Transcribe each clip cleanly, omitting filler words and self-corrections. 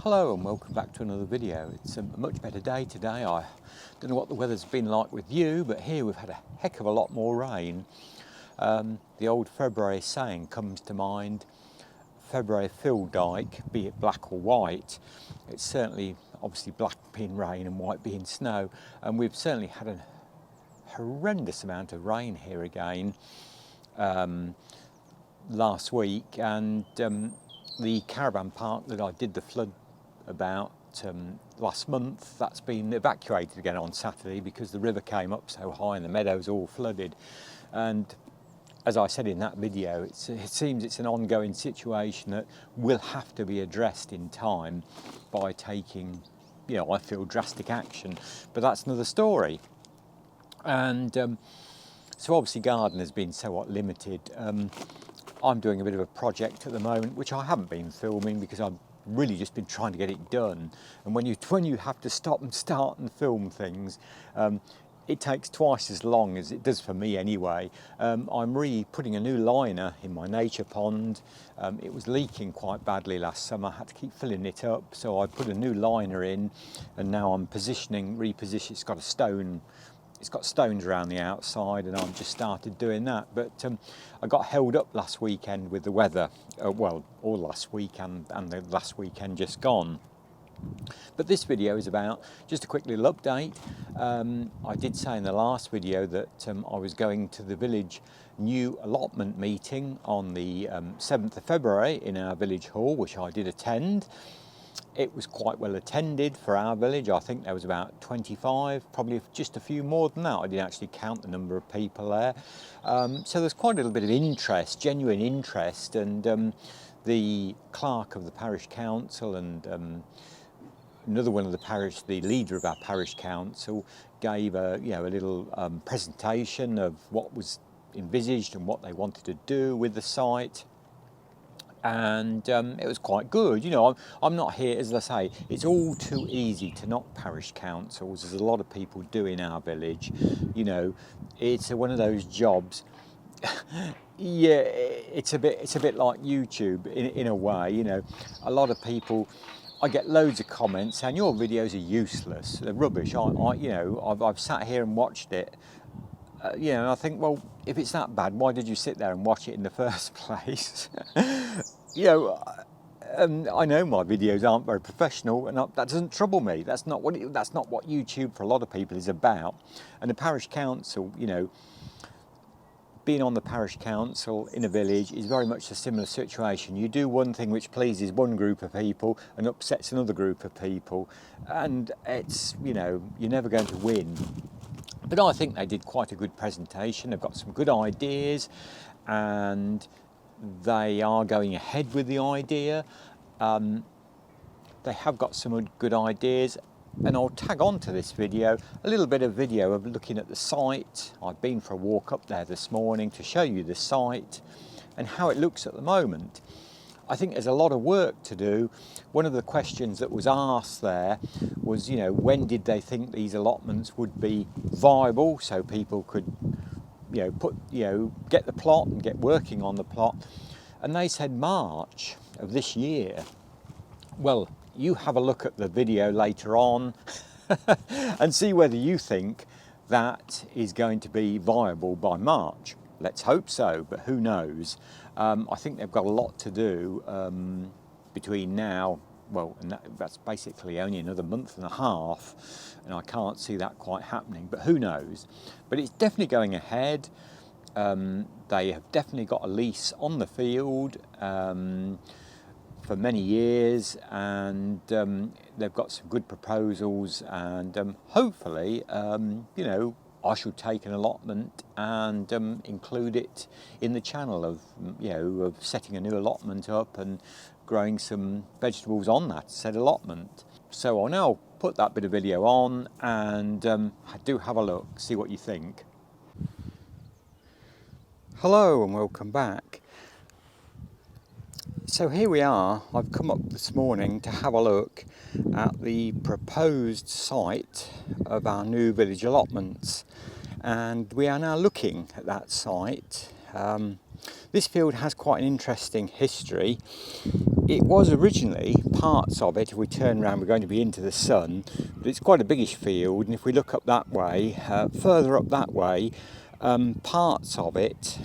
Hello and welcome back to another video. It's a much better day today. I don't know what the weather's been like with you, but here we've had a heck of a lot more rain. The old February saying comes to mind, February fill dyke, be it black or white. It's certainly obviously black being rain and white being snow, and we've certainly had a horrendous amount of rain here again last week, and the caravan park that I did the flood about last month, that's been evacuated again on Saturday because the river came up so high and the meadows all flooded. And as I said in that video, it seems it's an ongoing situation that will have to be addressed in time by taking, I feel, drastic action. But that's another story. And so obviously garden has been somewhat limited. I'm doing a bit of a project at the moment, which I haven't been filming because I've really just been trying to get it done. And when you have to stop and start and film things, it takes twice as long as it does for me anyway. I'm putting a new liner in my nature pond. It was leaking quite badly last summer. I had to keep filling it up, so I put a new liner in, and now I'm repositioning. It's got stones around the outside, and I've just started doing that. But I got held up last weekend with the weather, all last week and the last weekend just gone. But this video is about just a quick little update. I did say in the last video that I was going to the village new allotment meeting on the 7th of February in our village hall, which I did attend. It was quite well attended for our village. I think there was about 25, probably just a few more than that. I didn't actually count the number of people there. So there's quite a little bit of interest, genuine interest, and the clerk of the parish council and another one of the leader of our parish council gave a little presentation of what was envisaged and what they wanted to do with the site. And it was quite good. I'm not here, as I say, it's all too easy to knock parish councils. There's a lot of people do in our village. It's one of those jobs. Yeah, it's a bit like YouTube in a way. A lot of people, I get loads of comments saying your videos are useless, they're rubbish. I've sat here and watched it. And I think, well, if it's that bad, why did you sit there and watch it in the first place? I know my videos aren't very professional, and that doesn't trouble me. That's not what YouTube for a lot of people is about. And the parish council, being on the parish council in a village is very much a similar situation. You do one thing which pleases one group of people and upsets another group of people, and it's you're never going to win. But I think they did quite a good presentation. They've got some good ideas, and they are going ahead with the idea. They have got some good ideas, and I'll tag on to this video a little bit of video of looking at the site. I've been for a walk up there this morning to show you the site and how it looks at the moment. I think there's a lot of work to do. One of the questions that was asked there was, when did they think these allotments would be viable so people could, get the plot and get working on the plot? And they said March of this year. Well, you have a look at the video later on and see whether you think that is going to be viable by March. Let's hope so, but who knows? I think they've got a lot to do between now, and that's basically only another month and a half, and I can't see that quite happening, but who knows? But it's definitely going ahead. They have definitely got a lease on the field for many years, and they've got some good proposals, and hopefully, I should take an allotment and include it in the channel of setting a new allotment up and growing some vegetables on that said allotment. So I'll now put that bit of video on and do have a look, see what you think. Hello and welcome back. So here we are. I've come up this morning to have a look at the proposed site of our new village allotments, and we are now looking at that site. This field has quite an interesting history. it was originally, parts of it, if we turn around we're going to be into the sun, but it's quite a biggish field, and if we look up that way, further up that way, parts of it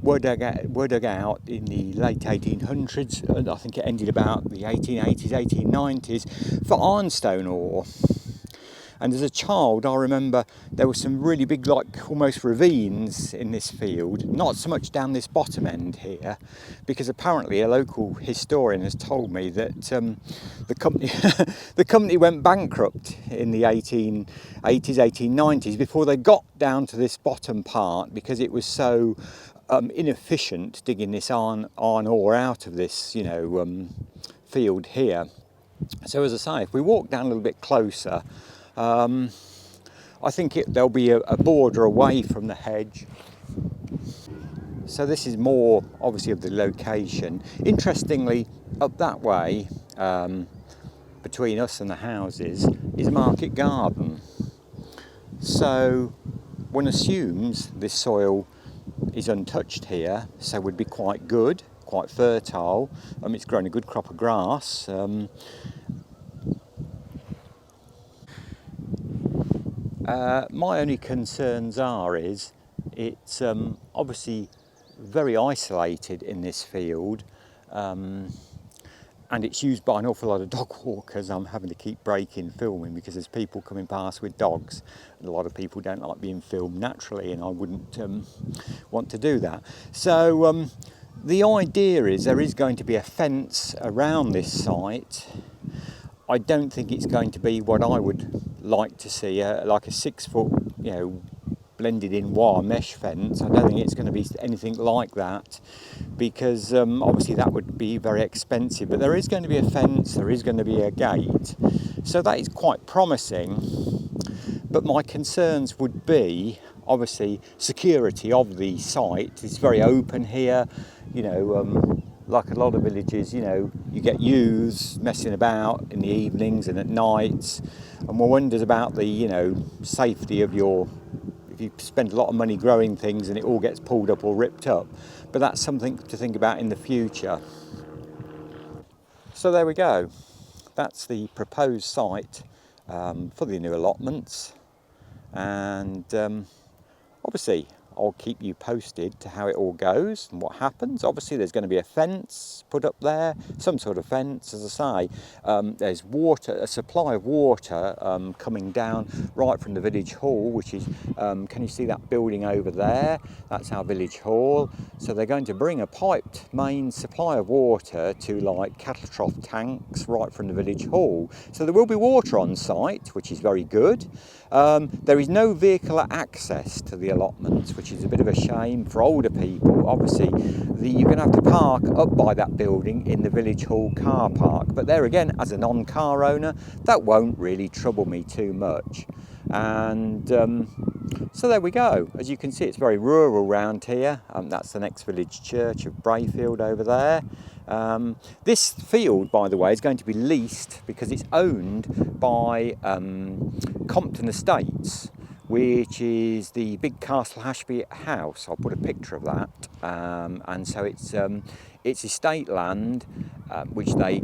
were dug out in the late 1800s, and I think it ended about the 1880s, 1890s, for ironstone ore. And as a child, I remember there were some really big, like almost ravines in this field, not so much down this bottom end here, because apparently a local historian has told me that the company the company went bankrupt in the 1880s, 1890s before they got down to this bottom part, because it was so inefficient digging this iron ore out of this, field here. So as I say, if we walk down a little bit closer, I think there'll be a border away from the hedge. So this is more obviously of the location. Interestingly, up that way, between us and the houses, is Market Garden. So one assumes this soil is untouched here, so would be quite good, quite fertile. It's grown a good crop of grass. My only concerns is it's obviously very isolated in this field, and it's used by an awful lot of dog walkers. I'm having to keep breaking filming because there's people coming past with dogs, and a lot of people don't like being filmed naturally, and I wouldn't want to do that. So the idea is there is going to be a fence around this site. I don't think it's going to be what I would like to see, like a 6 foot, blended in wire mesh fence. I don't think it's going to be anything like that, because obviously that would be very expensive. But there is going to be a fence, there is going to be a gate, so that is quite promising. But my concerns would be obviously security of the site. It's very open here, like a lot of villages, you get youths messing about in the evenings and at nights, and one wonders about the, safety of if you spend a lot of money growing things and it all gets pulled up or ripped up. But that's something to think about in the future. So there we go. That's the proposed site for the new allotments, and obviously I'll keep you posted to how it all goes and what happens. Obviously there's going to be a fence put up there, some sort of fence. As I say, there's water, a supply of water coming down right from the village hall, which is, can you see that building over there? That's our village hall. So they're going to bring a piped main supply of water to like cattle trough tanks right from the village hall. So there will be water on site, which is very good. There is no vehicular access to the allotments, which is a bit of a shame for older people. Obviously, you're going to have to park up by that building in the village hall car park. But there again, as a non-car owner, that won't really trouble me too much. And so there we go. As you can see, it's very rural around here. That's the next village church of Brayfield over there. This field, by the way, is going to be leased because it's owned by Compton Estates, which is the big Castle Hashby house. I'll put a picture of that. And so it's estate land, which they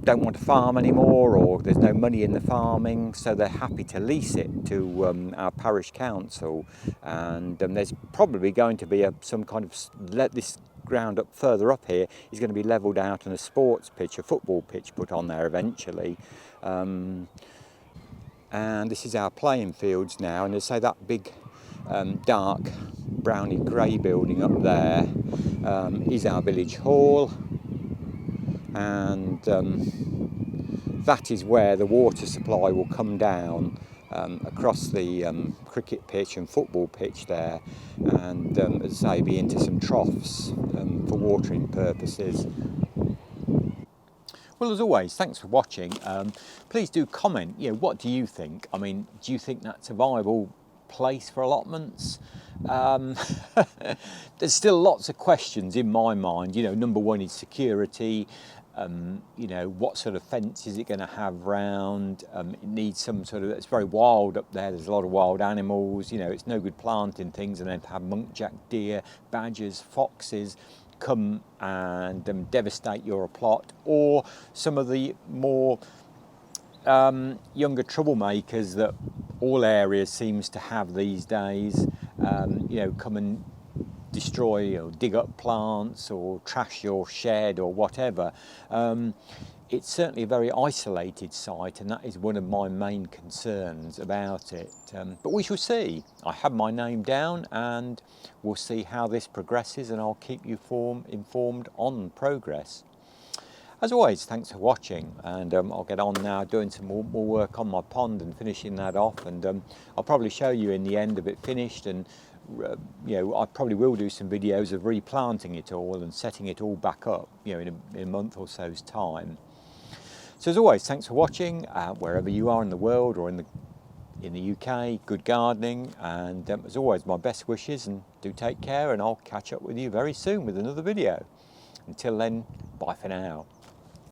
don't want to farm anymore, or there's no money in the farming, so they're happy to lease it to our parish council. And there's probably going to be some kind of this ground up further up here is going to be levelled out and a sports pitch, a football pitch put on there eventually. And this is our playing fields now, and they say that big dark browny grey building up there is our village hall, and that is where the water supply will come down across the cricket pitch and football pitch there, and as I say, be into some troughs for watering purposes. Well, as always, thanks for watching. Please do comment, what do you think? I mean, do you think that's a viable place for allotments? There's still lots of questions in my mind. Number one is security. What sort of fence is it going to have round? It needs some sort of, it's very wild up there, there's a lot of wild animals, it's no good planting things and then have muntjac deer, badgers, foxes. come and devastate your plot, or some of the more younger troublemakers that all areas seems to have these days, come and destroy or dig up plants or trash your shed or whatever. It's certainly a very isolated site, and that is one of my main concerns about it. But we shall see. I have my name down, and we'll see how this progresses, and I'll keep you informed on progress. As always, thanks for watching, and I'll get on now doing some more work on my pond and finishing that off, and I'll probably show you in the end of it finished, and I probably will do some videos of replanting it all and setting it all back up, in a month or so's time. So as always, thanks for watching, wherever you are in the world or in the UK, good gardening, and as always, my best wishes, and do take care, and I'll catch up with you very soon with another video. Until then, bye for now.